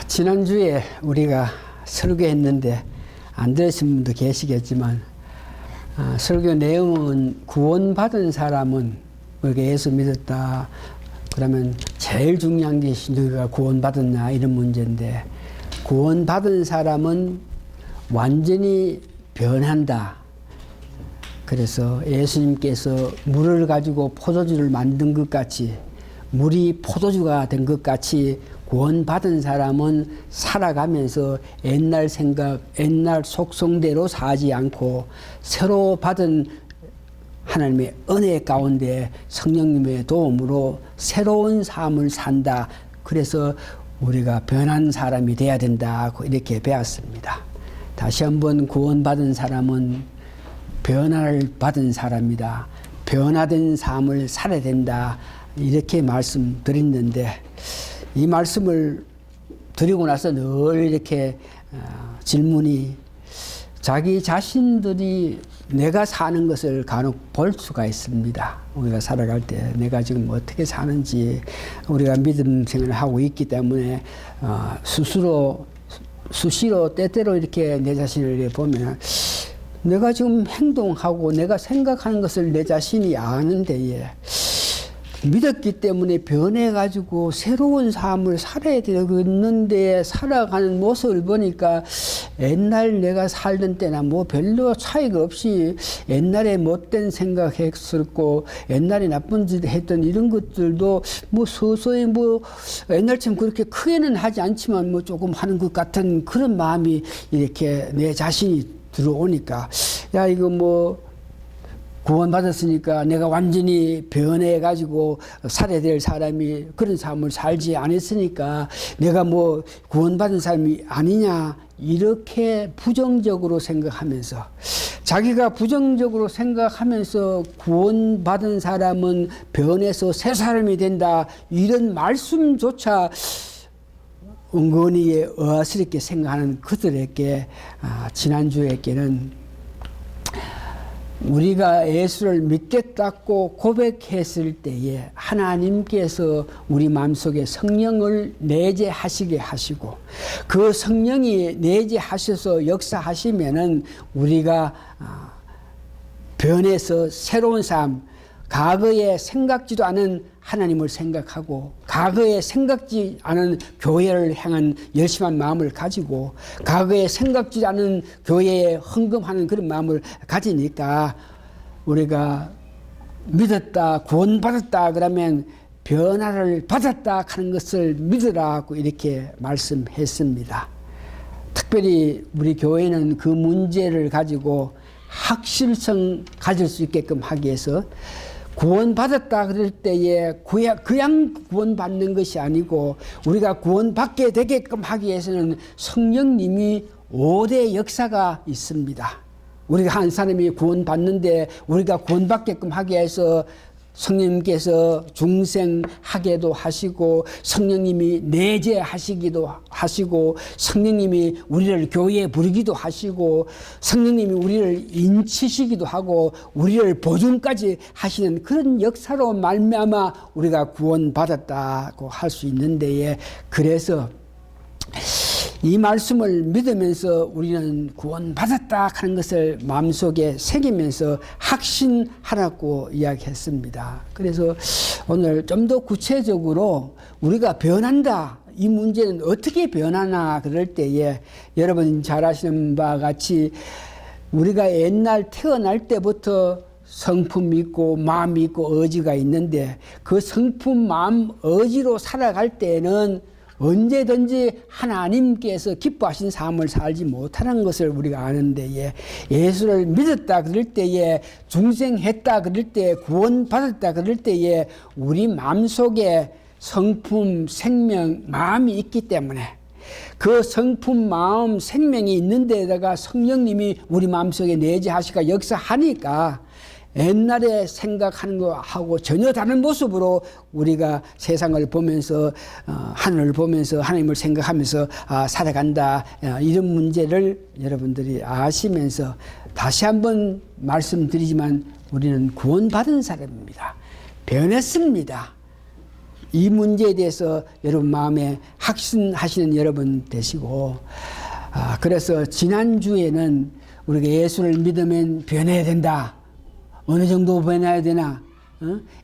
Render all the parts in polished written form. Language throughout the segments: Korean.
지난주에 우리가 설교했는데 안 들으신 분도 계시겠지만 설교 내용은 구원받은 사람은 우리가 예수 믿었다 그러면 제일 중요한 것이 너희가 구원받았나 이런 문제인데, 구원받은 사람은 완전히 변한다. 그래서 예수님께서 물을 가지고 포도주를 만든 것 같이, 물이 포도주가 된 것 같이 구원받은 사람은 살아가면서 옛날 생각, 옛날 속성대로 사지 않고 새로 받은 하나님의 은혜 가운데 성령님의 도움으로 새로운 삶을 산다. 그래서 우리가 변한 사람이 돼야 된다고 이렇게 배웠습니다. 다시 한번 구원받은 사람은 변화를 받은 사람이다. 변화된 삶을 살아야 된다. 이렇게 말씀드렸는데, 이 말씀을 드리고 나서 늘 이렇게 질문이, 자기 자신들이 내가 사는 것을 간혹 볼 수가 있습니다. 우리가 살아갈 때 내가 지금 어떻게 사는지, 우리가 믿음 생활을 하고 있기 때문에 수시로 때때로 이렇게 내 자신을 보면 내가 지금 행동하고 내가 생각하는 것을 내 자신이 아는데, 믿었기 때문에 변해가지고 새로운 삶을 살아야 되겠는데 살아가는 모습을 보니까 옛날 내가 살던 때나 뭐 별로 차이가 없이 옛날에 못된 생각했었고 옛날에 나쁜 짓 했던 이런 것들도 뭐 서서히 뭐 옛날처럼 그렇게 크게는 하지 않지만 뭐 조금 하는 것 같은 그런 마음이 이렇게 내 자신이 들어오니까, 야 이거 뭐 구원받았으니까 내가 완전히 변해가지고 살아야 될 사람이 그런 삶을 살지 않았으니까 내가 뭐 구원받은 사람이 아니냐, 이렇게 부정적으로 생각하면서, 자기가 부정적으로 생각하면서 구원받은 사람은 변해서 새 사람이 된다, 이런 말씀조차 은근히 의아스럽게 생각하는 그들에게 지난주에게는 우리가 예수를 믿겠다고 고백했을 때에 하나님께서 우리 마음속에 성령을 내재하시게 하시고, 그 성령이 내재하셔서 역사하시면은 우리가 변해서 새로운 삶, 과거에 생각지도 않은 하나님을 생각하고 과거에 생각지 않은 교회를 향한 열심한 마음을 가지고 과거에 생각지 않은 교회에 헌금하는 그런 마음을 가지니까 우리가 믿었다, 구원받았다 그러면 변화를 받았다 하는 것을 믿으라고 이렇게 말씀했습니다. 특별히 우리 교회는 그 문제를 가지고 확실성 가질 수 있게끔 하기 위해서 구원받았다 그럴 때에 그냥 구원받는 것이 아니고 우리가 구원받게 되게끔 하기 위해서는 성령님이 5대 역사가 있습니다. 우리가 한 사람이 구원받는데 우리가 구원받게끔 하기 위해서 성령님께서 중생하게도 하시고 성령님이 내재하시기도 하시고 성령님이 우리를 교회에 부르기도 하시고 성령님이 우리를 인치시기도 하고 우리를 보증까지 하시는 그런 역사로 말미암아 우리가 구원받았다고 할 수 있는데에, 그래서 이 말씀을 믿으면서 우리는 구원받았다 하는 것을 마음속에 새기면서 확신하라고 이야기했습니다. 그래서 오늘 좀 더 구체적으로 우리가 변한다, 이 문제는 어떻게 변하나 그럴 때에 여러분 잘 아시는 바와 같이 우리가 옛날 태어날 때부터 성품 있고 마음이 있고 의지가 있는데 그 성품, 마음, 의지로 살아갈 때에는 언제든지 하나님께서 기뻐하신 삶을 살지 못하는 것을 우리가 아는데, 예수를 믿었다 그럴 때에, 중생했다 그럴 때, 구원받았다 그럴 때에 우리 마음속에 성품, 생명, 마음이 있기 때문에 그 성품, 마음, 생명이 있는 데다가 성령님이 우리 마음속에 내재하시고 역사하니까 옛날에 생각하는 거하고 전혀 다른 모습으로 우리가 세상을 보면서 하늘을 보면서 하나님을 생각하면서 살아간다, 이런 문제를 여러분들이 아시면서 다시 한번 말씀드리지만 우리는 구원받은 사람입니다. 변했습니다. 이 문제에 대해서 여러분 마음에 확신하시는 여러분 되시고, 그래서 지난주에는 우리가 예수를 믿으면 변해야 된다. 어느 정도 변해야 되나?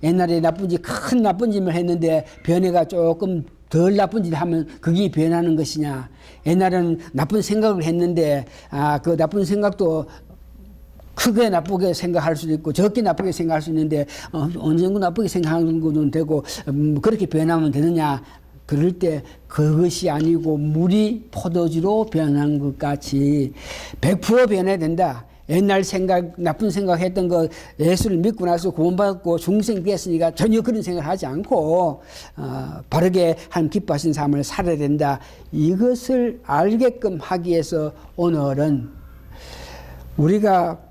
옛날에 큰 나쁜 짓을 했는데 변해가 조금 덜 나쁜 짓을 하면 그게 변하는 것이냐? 옛날에는 나쁜 생각을 했는데 그 나쁜 생각도 크게 나쁘게 생각할 수도 있고 적게 나쁘게 생각할 수 있는데 어느 정도 나쁘게 생각하는 것은 되고 그렇게 변하면 되느냐? 그럴 때 그것이 아니고 물이 포도주로 변한 것 같이 100% 변해야 된다. 옛날 나쁜 생각했던 거 예수를 믿고 나서 구원받고 중생 됐으니까 전혀 그런 생각을 하지 않고 바르게 하나님 기뻐하신 삶을 살아야 된다. 이것을 알게끔 하기 위해서 오늘은 우리가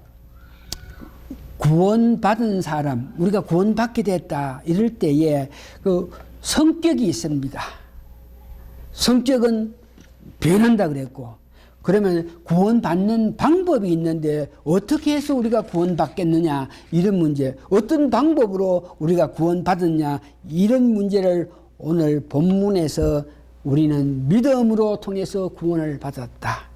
구원받은 사람, 우리가 구원받게 됐다 이럴 때에 그 성격이 있습니다. 성격은 변한다 그랬고, 그러면 구원받는 방법이 있는데 어떻게 해서 우리가 구원받겠느냐 이런 문제, 어떤 방법으로 우리가 구원받았냐 이런 문제를 오늘 본문에서 우리는 믿음으로 통해서 구원을 받았다.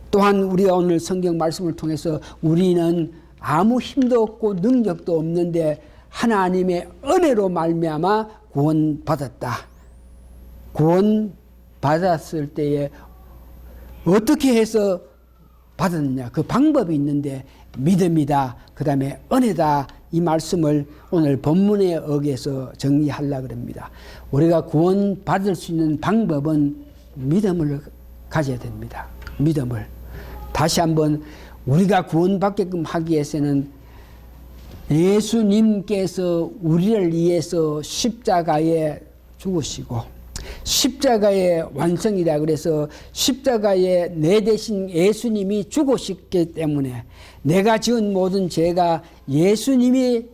또한 우리가 오늘 성경 말씀을 통해서 우리는 아무 힘도 없고 능력도 없는데 하나님의 은혜로 말미암아 구원받았다. 구원받았을 때에 어떻게 해서 받았느냐 그 방법이 있는데 믿음이다, 그 다음에 은혜다, 이 말씀을 오늘 본문에 의해서 정리하려고 합니다. 우리가 구원받을 수 있는 방법은 믿음을 가져야 됩니다. 믿음을 다시 한번 우리가 구원받게끔 하기 위해서는 예수님께서 우리를 위해서 십자가에 죽으시고 십자가의 완성이라 그래서 십자가에 내 대신 예수님이 죽으셨기 때문에 내가 지은 모든 죄가 예수님이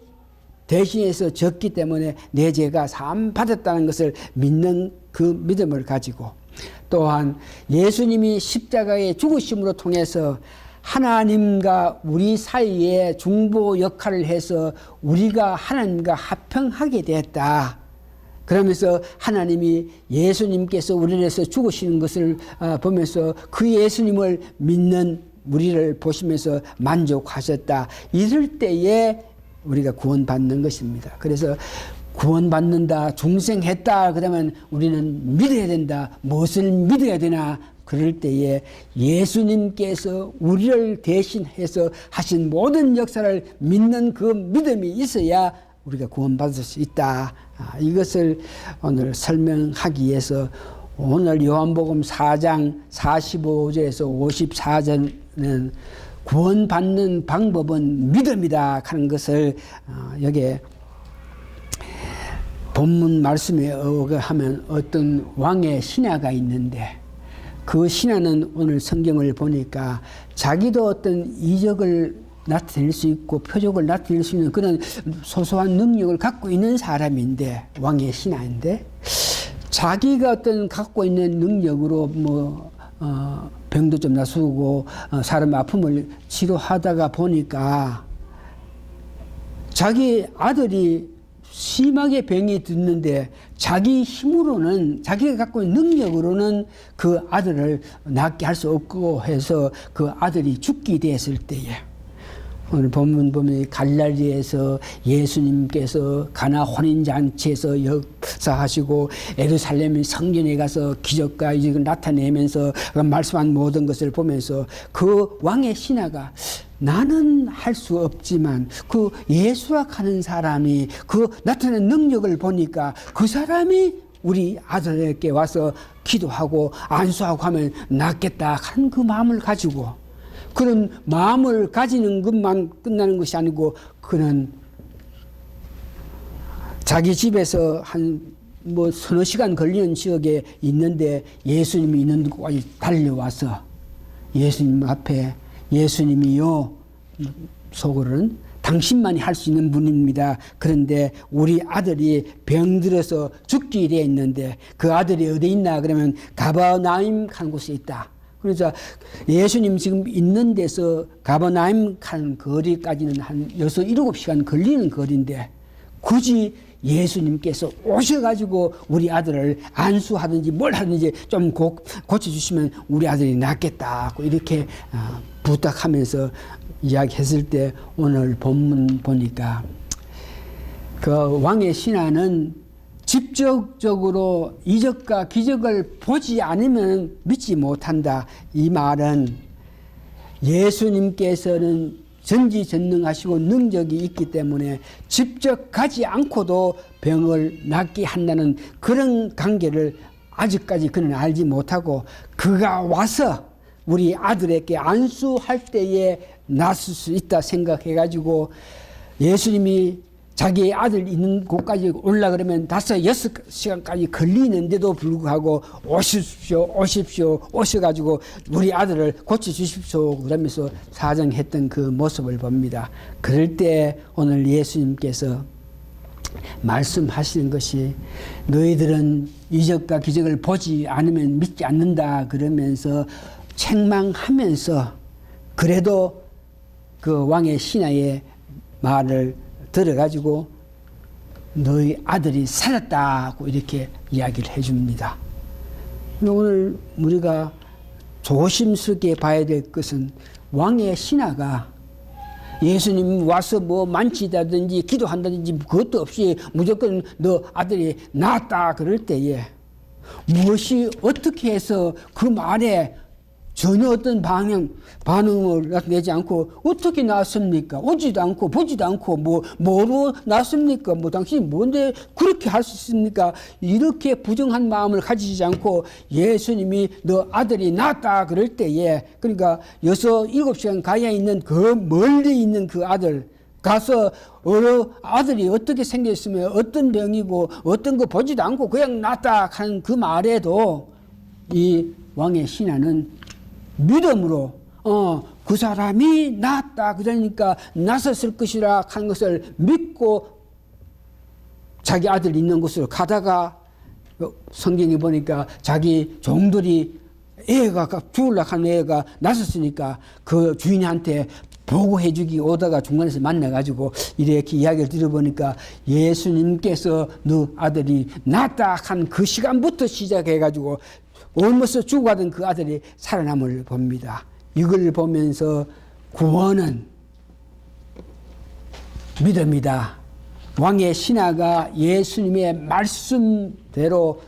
대신해서 졌기 때문에 내 죄가 사함 받았다는 것을 믿는 그 믿음을 가지고, 또한 예수님이 십자가의 죽으심으로 통해서 하나님과 우리 사이에 중보 역할을 해서 우리가 하나님과 합평하게 되었다. 그러면서 하나님이 예수님께서 우리를 위해서 죽으시는 것을 보면서 그 예수님을 믿는 우리를 보시면서 만족하셨다. 이럴 때에 우리가 구원받는 것입니다. 그래서 구원받는다, 중생했다 그러면 우리는 믿어야 된다. 무엇을 믿어야 되나? 그럴 때에 예수님께서 우리를 대신해서 하신 모든 역사를 믿는 그 믿음이 있어야 우리가 구원받을 수 있다. 이것을 오늘 설명하기 위해서 오늘 요한복음 4장 45절에서 54절은 구원받는 방법은 믿음이다 하는 것을 여기에 본문 말씀에 의하면 어떤 왕의 신하가 있는데 그 신하는 오늘 성경을 보니까 자기도 어떤 이적을 나타낼 수 있고 표적을 나타낼 수 있는 그런 소소한 능력을 갖고 있는 사람인데, 왕의 신하인데 자기가 어떤 갖고 있는 능력으로 병도 좀 나수고 사람 아픔을 치료하다가 보니까 자기 아들이 심하게 병이 드는데 자기 힘으로는, 자기가 갖고 있는 능력으로는 그 아들을 낫게 할 수 없고 해서 그 아들이 죽게 됐을 때에 오늘 본문 보면 갈릴리에서 예수님께서 가나 혼인잔치에서 역사하시고 예루살렘 성전에 가서 기적과 이적을 나타내면서 말씀한 모든 것을 보면서 그 왕의 신하가 나는 할 수 없지만 그 예수락하는 사람이 그 나타낸 능력을 보니까 그 사람이 우리 아들에게 와서 기도하고 안수하고 하면 낫겠다 하는 그 마음을 가지고, 그런 마음을 가지는 것만 끝나는 것이 아니고 그는 자기 집에서 한 서너 시간 걸리는 지역에 있는데 예수님이 있는 곳까지 달려와서 예수님 앞에, 예수님이요 속으로는 당신만이 할 수 있는 분입니다. 그런데 우리 아들이 병들어서 죽게 되어 있는데 그 아들이 어디 있나? 그러면 가버나임 한 곳에 있다. 그래서 예수님 지금 있는 데서 가버나임 간 거리까지는 한 6, 7시간 걸리는 거리인데 굳이 예수님께서 오셔가지고 우리 아들을 안수하든지 뭘 하든지 좀 고쳐주시면 우리 아들이 낫겠다. 이렇게 부탁하면서 이야기했을 때 오늘 본문 보니까 그 왕의 신하는 직접적으로 이적과 기적을 보지 않으면 믿지 못한다. 이 말은 예수님께서는 전지전능하시고 능력이 있기 때문에 직접 가지 않고도 병을 낫게 한다는 그런 관계를 아직까지 그는 알지 못하고 그가 와서 우리 아들에게 안수할 때에 낫을 수 있다 생각해가지고 예수님이 자기 아들 있는 곳까지 올라 그러면 5-6시간까지 걸리는데도 불구하고 오십시오 오셔가지고 우리 아들을 고쳐주십시오 그러면서 사정했던 그 모습을 봅니다. 그럴 때 오늘 예수님께서 말씀하시는 것이 너희들은 이적과 기적을 보지 않으면 믿지 않는다 그러면서 책망하면서 그래도 그 왕의 신하의 말을 들어가지고 너희 아들이 살았다고 이렇게 이야기를 해줍니다. 오늘 우리가 조심스럽게 봐야 될 것은 왕의 신하가 예수님 와서 뭐 만지다든지 기도한다든지 그것도 없이 무조건 너 아들이 나았다 그럴 때에 무엇이 어떻게 해서 그 말에 전혀 어떤 반응을 내지 않고 어떻게 나왔습니까? 오지도 않고 보지도 않고 뭐로 나왔습니까? 당신이 뭔데 그렇게 할 수 있습니까? 이렇게 부정한 마음을 가지지 않고 예수님이 너 아들이 낳았다 그럴 때에 그러니까 6-7시간 가야 있는 그 멀리 있는 그 아들 가서 아들이 어떻게 생겼으면 어떤 병이고 어떤 거 보지도 않고 그냥 낳았다 하는 그 말에도 이 왕의 신하는 믿음으로 그 사람이 낫다 그러니까 나섰을 것이라 하는 것을 믿고 자기 아들 있는 곳으로 가다가 성경에 보니까 자기 종들이 애가 죽으려고 하는 애가 나섰으니까 그 주인한테 보고해 주기 오다가 중간에서 만나가지고 이렇게 이야기를 들어보니까 예수님께서 너 아들이 낫다 한 그 시간부터 시작해가지고 옮아서 죽어가던 그 아들이 살아남을 봅니다. 이걸 보면서 구원은 믿음이다. 왕의 신하가 예수님의 말씀대로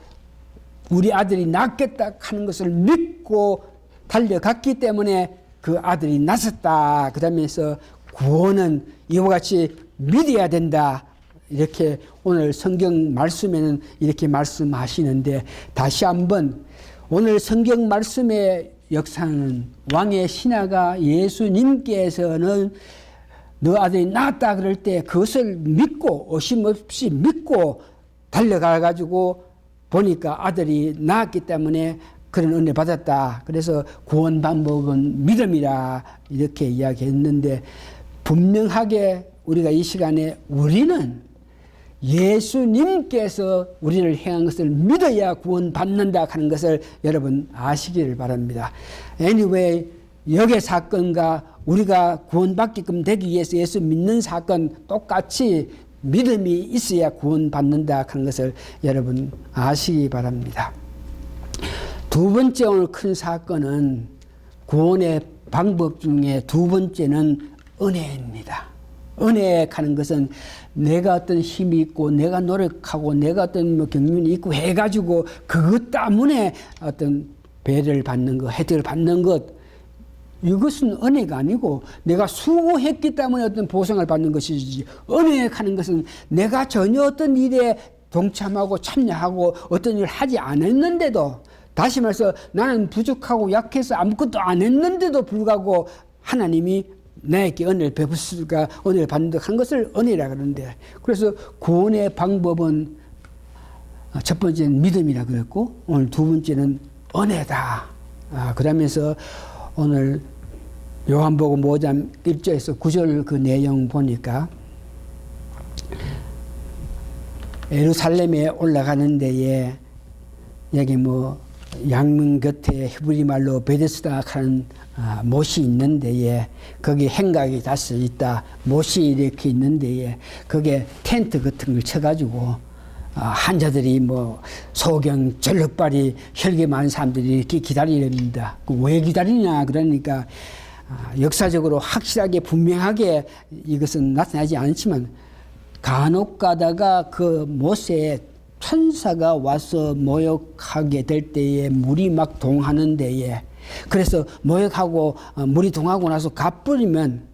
우리 아들이 낫겠다 하는 것을 믿고 달려갔기 때문에 그 아들이 낫었다. 그러면서 구원은 이와 같이 믿어야 된다. 이렇게 오늘 성경 말씀에는 이렇게 말씀하시는데 다시 한번 오늘 성경 말씀의 역사는 왕의 신하가 예수님께서는 너 아들이 낳았다 그럴 때 그것을 믿고 의심없이 믿고 달려가가지고 보니까 아들이 낳았기 때문에 그런 은혜 받았다. 그래서 구원 방법은 믿음이라 이렇게 이야기했는데 분명하게 우리가 이 시간에 우리는 예수님께서 우리를 행한 것을 믿어야 구원받는다 하는 것을 여러분 아시기를 바랍니다. Anyway, 역의 사건과 우리가 구원받게끔 되기 위해서 예수 믿는 사건 똑같이 믿음이 있어야 구원받는다 하는 것을 여러분 아시기 바랍니다. 두 번째 오늘 큰 사건은 구원의 방법 중에 두 번째는 은혜입니다. 은혜 하는 것은 내가 어떤 힘이 있고 내가 노력하고 내가 어떤 경륜이 있고 해가지고 그것 때문에 어떤 배려를 받는 것, 혜택을 받는 것 이것은 은혜가 아니고 내가 수고했기 때문에 어떤 보상을 받는 것이지 은혜 하는 것은 내가 전혀 어떤 일에 동참하고 참여하고 어떤 일을 하지 않았는데도 다시 말해서 나는 부족하고 약해서 아무것도 안 했는데도 불구하고 하나님이 나에게 은혜를 베풀수가 은혜를 받는 한 것을 은혜라 그러는데 그래서 구원의 방법은 첫 번째는 믿음이라 그랬고 오늘 두 번째는 은혜다. 그러면서 오늘 요한복음 5장 1절에서 9절 그 내용 보니까 예루살렘에 올라가는 데에 여기 양문 곁에 히브리 말로 베데스다 하는 못이 있는데에 거기 행각이 다섯 있다. 못이 이렇게 있는데에 거기에 텐트 같은 걸 쳐가지고 환자들이 뭐 소경 절벽발이 혈기 많은 사람들이 이렇게 기다리랍니다. 왜 기다리냐 그러니까 역사적으로 확실하게 분명하게 이것은 나타나지 않지만 간혹 가다가 그 못에 천사가 와서 모욕하게 될 때에 물이 막 동하는 데에 그래서 모욕하고 물이 동하고 나서 가버리면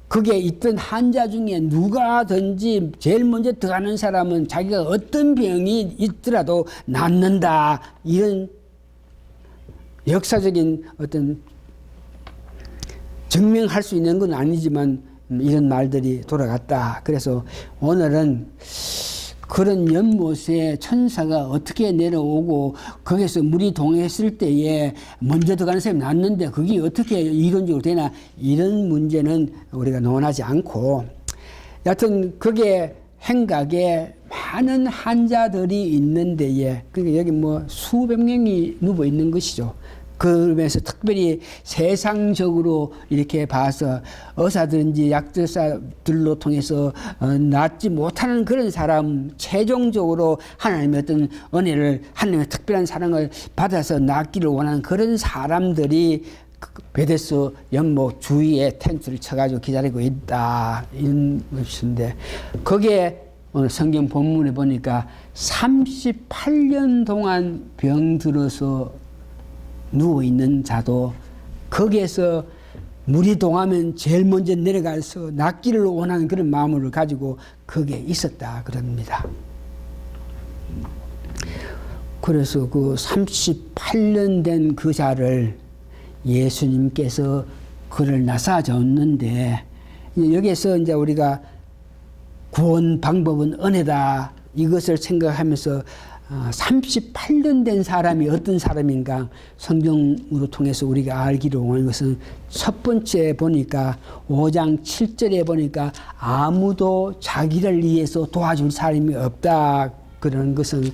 그게 있던 환자 중에 누가든지 제일 먼저 들어가는 사람은 자기가 어떤 병이 있더라도 낫는다. 이런 역사적인 어떤 증명할 수 있는 건 아니지만 이런 말들이 돌아갔다. 그래서 오늘은 그런 연못에 천사가 어떻게 내려오고 거기서 물이 동했을 때에 먼저 들어가는 사람이 낫는데 그게 어떻게 이론적으로 되나 이런 문제는 우리가 논하지 않고 여하튼 그게 행각에 많은 환자들이 있는 데에 그러니까 여기 뭐 수백 명이 누워 있는 것이죠. 그러면서 특별히 세상적으로 이렇게 봐서 의사든지 약사들로 통해서 낫지 못하는 그런 사람, 최종적으로 하나님의 어떤 은혜를, 하나님의 특별한 사랑을 받아서 낫기를 원하는 그런 사람들이 베데스 연못 주위에 텐트를 쳐가지고 기다리고 있다. 이런 것인데, 거기에 오늘 성경 본문에 보니까 38년 동안 병들어서 누워있는 자도 거기에서 물이 동하면 제일 먼저 내려가서 낫기를 원하는 그런 마음을 가지고 거기에 있었다 그럽니다. 그래서 그 38년 된 그 자를 예수님께서 그를 나사줬는데 여기에서 이제 우리가 구원 방법은 은혜다 이것을 생각하면서 38년 된 사람이 어떤 사람인가 성경으로 통해서 우리가 알기로 원하는 것은 첫 번째 보니까 5장 7절에 보니까 아무도 자기를 위해서 도와줄 사람이 없다. 그런 것은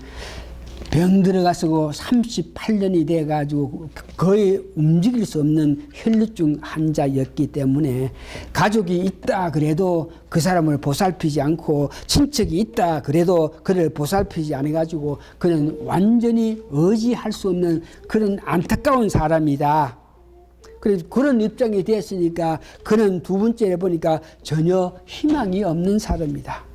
병 들어가서 38년이 돼가지고 거의 움직일 수 없는 혈루증 환자였기 때문에 가족이 있다 그래도 그 사람을 보살피지 않고 친척이 있다 그래도 그를 보살피지 않아가지고 그는 완전히 의지할 수 없는 그런 안타까운 사람이다. 그래서 그런 입장이 됐으니까 그는 두 번째에 보니까 전혀 희망이 없는 사람이다.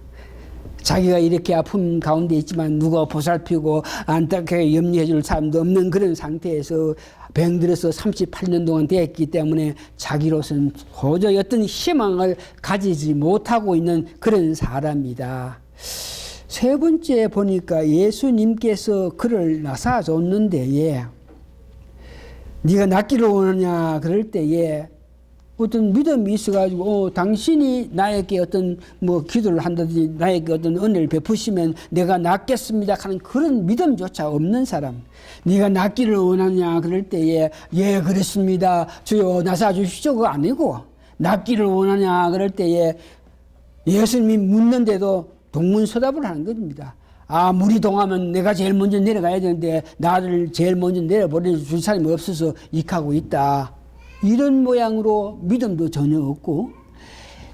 자기가 이렇게 아픔 가운데 있지만 누가 보살피고 안타깝게 염려해 줄 사람도 없는 그런 상태에서 병들어서 38년 동안 되었기 때문에 자기로서는 도저히 어떤 희망을 가지지 못하고 있는 그런 사람이다. 세 번째 보니까 예수님께서 그를 나사줬는데 네가 낫기를 원하냐 그럴 때에 어떤 믿음이 있어가지고 당신이 나에게 어떤 뭐 기도를 한다든지 나에게 어떤 은혜를 베푸시면 내가 낫겠습니다 하는 그런 믿음조차 없는 사람. 네가 낫기를 원하냐 그럴 때에 예 그렇습니다 주여 나사 주십시오 그거 아니고 낫기를 원하냐 그럴 때에 예수님이 묻는데도 동문서답을 하는 겁니다. 아 물이 동하면 내가 제일 먼저 내려가야 되는데 나를 제일 먼저 내려버려 줄 사람이 없어서 익하고 있다. 이런 모양으로 믿음도 전혀 없고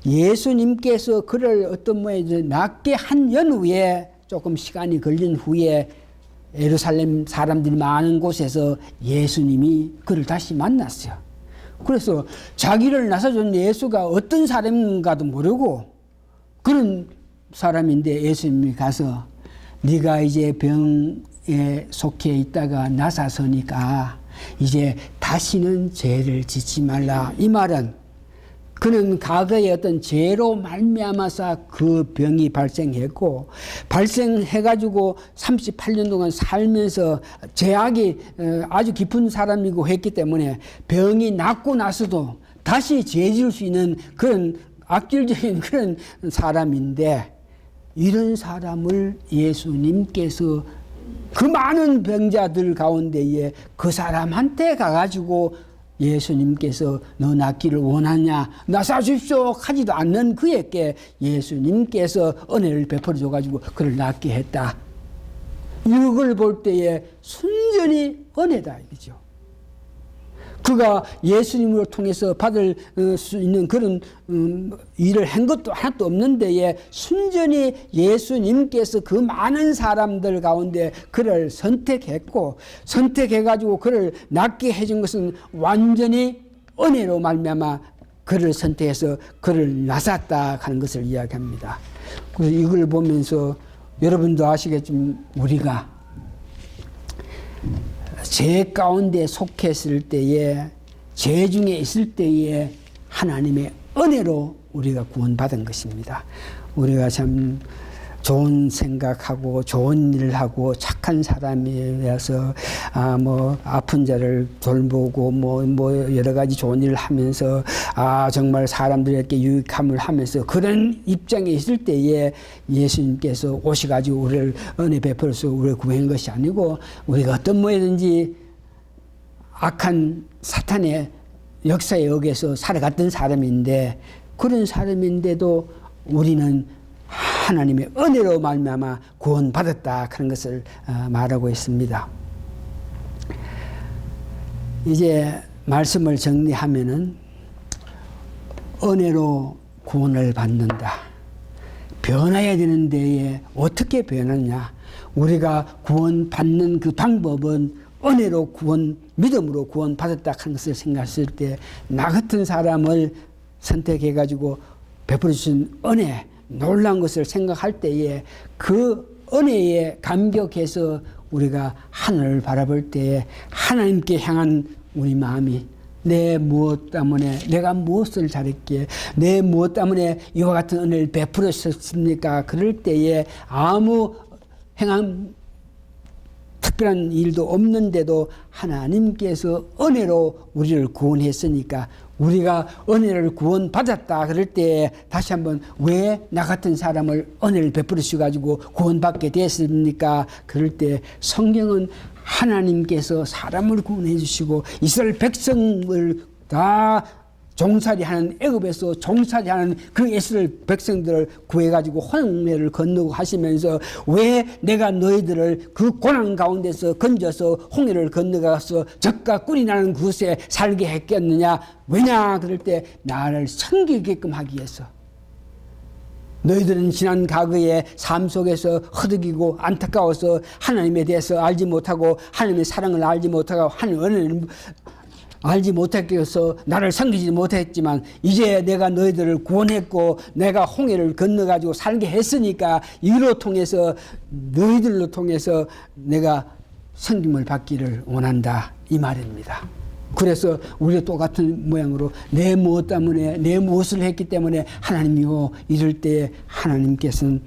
예수님께서 그를 어떤 모양에서 낫게 한 연후에 조금 시간이 걸린 후에 예루살렘 사람들이 많은 곳에서 예수님이 그를 다시 만났어요. 그래서 자기를 나서준 예수가 어떤 사람인가도 모르고 그런 사람인데 예수님이 가서 네가 이제 병에 속해 있다가 나사서니까 이제 다시는 죄를 짓지 말라. 이 말은 그는 과거에 어떤 죄로 말미암아서 그 병이 발생했고 발생해가지고 38년 동안 살면서 죄악이 아주 깊은 사람이고 했기 때문에 병이 낫고 나서도 다시 죄 지을 수 있는 그런 악질적인 그런 사람인데 이런 사람을 예수님께서 그 많은 병자들 가운데에 그 사람한테 가가지고 예수님께서 너 낫기를 원하냐 나사 주십시오 하지도 않는 그에게 예수님께서 은혜를 베풀어 줘가지고 그를 낫게 했다. 이걸 볼 때에 순전히 은혜다 이거죠. 그가 예수님을 통해서 받을 수 있는 그런 일을 한 것도 하나도 없는 데에 순전히 예수님께서 그 많은 사람들 가운데 그를 선택했고 선택해가지고 그를 낫게 해준 것은 완전히 은혜로 말미암아 그를 선택해서 그를 낳았다 하는 것을 이야기합니다. 그래서 이걸 보면서 여러분도 아시겠지만 우리가 죄 가운데 속했을 때에 죄 중에 있을 때에 하나님의 은혜로 우리가 구원받은 것입니다. 우리가 참 좋은 생각하고 좋은 일을 하고 착한 사람이라서 뭐 아픈 자를 돌보고 뭐 여러 가지 좋은 일을 하면서 정말 사람들에게 유익함을 하면서 그런 입장에 있을 때에 예수님께서 오셔가지고 우리를 은혜 베풀어서 우리를 구한 것이 아니고 우리가 어떤 모양이든지 악한 사탄의 역사에 의해서 살아갔던 사람인데 그런 사람인데도 우리는 하나님의 은혜로 말미암아 구원받았다 그런 것을 말하고 있습니다. 이제 말씀을 정리하면은 은혜로 구원을 받는다. 변화해야 되는 데에 어떻게 변하냐? 우리가 구원받는 그 방법은 은혜로 믿음으로 구원받았다 하는 것을 생각했을 때 나 같은 사람을 선택해가지고 베풀어 주신 은혜 놀라운 것을 생각할 때에 그 은혜에 감격해서 우리가 하늘을 바라볼 때에 하나님께 향한 우리 마음이 내 무엇 때문에 내가 무엇을 잘했기에 내 무엇 때문에 이와 같은 은혜를 베풀었습니까? 그럴 때에 아무 행한 특별한 일도 없는데도 하나님께서 은혜로 우리를 구원했으니까 우리가 은혜를 구원받았다 그럴 때 다시 한번 왜 나 같은 사람을 은혜를 베풀으셔가지고 구원받게 됐습니까? 그럴 때 성경은 하나님께서 사람을 구원해 주시고 이스라엘 백성을 다 종살이하는 애굽에서 종살이하는 그 이스라엘 백성들을 구해가지고 홍해를 건너고 하시면서 왜 내가 너희들을 그 고난 가운데서 건져서 홍해를 건너가서 적과 꿀이 나는 곳에 살게 했겠느냐? 왜냐? 그럴 때 나를 섬기게끔 하기 위해서. 너희들은 지난 과거의 삶 속에서 허덕이고 안타까워서 하나님에 대해서 알지 못하고 하나님의 사랑을 알지 못하고 하나님의 은혜를 알지 못했어서 나를 섬기지 못했지만 이제 내가 너희들을 구원했고 내가 홍해를 건너가지고 살게 했으니까 이로 통해서 너희들로 통해서 내가 섬김을 받기를 원한다 이 말입니다. 그래서 우리도 똑같은 모양으로 내 무엇 때문에 내 무엇을 했기 때문에 하나님이요 이럴 때 하나님께서는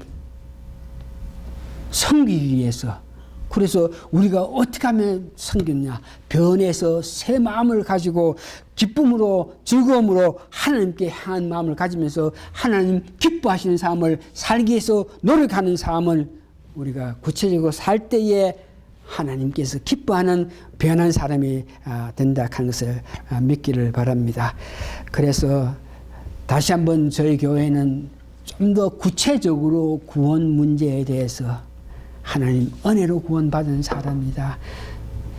섬기기 위해서 그래서 우리가 어떻게 하면 섬겼냐? 변해서 새 마음을 가지고 기쁨으로 즐거움으로 하나님께 향한 마음을 가지면서 하나님 기뻐하시는 삶을 살기 위해서 노력하는 삶을 우리가 구체적으로 살 때에 하나님께서 기뻐하는 변한 사람이 된다 하는 것을 믿기를 바랍니다. 그래서 다시 한번 저희 교회는 좀 더 구체적으로 구원 문제에 대해서 하나님 은혜로 구원받은 사람이다.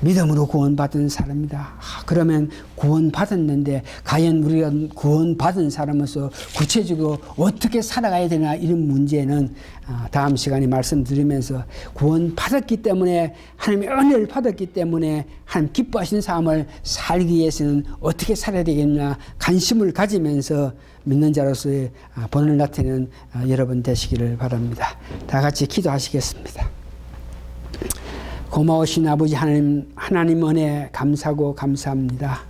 믿음으로 구원받은 사람이다. 그러면 구원받았는데 과연 우리가 구원받은 사람으로서 구체적으로 어떻게 살아가야 되나 이런 문제는 다음 시간에 말씀드리면서 구원받았기 때문에 하나님의 은혜를 받았기 때문에 하나님 기뻐하시는 삶을 살기 위해서는 어떻게 살아야 되겠냐 관심을 가지면서 믿는 자로서의 본을 나타내는 여러분 되시기를 바랍니다. 다 같이 기도하시겠습니다. 고마우신 아버지 하나님 은혜 감사하고 감사합니다.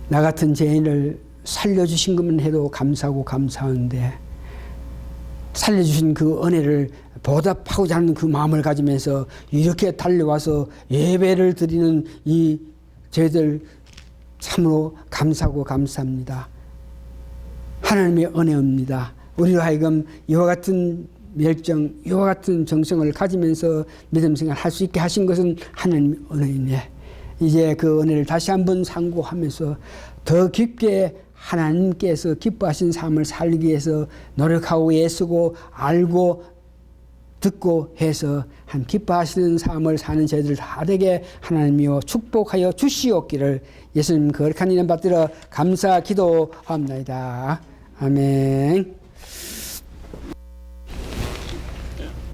나 같은 죄인을 살려주신 것만 해도 감사하고 감사한데 살려주신 그 은혜를 보답하고자 하는 그 마음을 가지면서 이렇게 달려와서 예배를 드리는 이 저희들 참으로 감사하고 감사합니다. 하나님의 은혜입니다. 우리로 하여금 이와 같은 열정, 이와 같은 정성을 가지면서 믿음 생활을 할 수 있게 하신 것은 하나님의 은혜이네. 이제 그 은혜를 다시 한번 상고하면서 더 깊게 하나님께서 기뻐하신 삶을 살기 위해서 노력하고 애쓰고 알고 듣고 해서 한 기뻐하시는 삶을 사는 저희들 다 되게 하나님이여 축복하여 주시옵기를 예수님 거룩한 이름 받들어 감사 기도합니다. 아멘.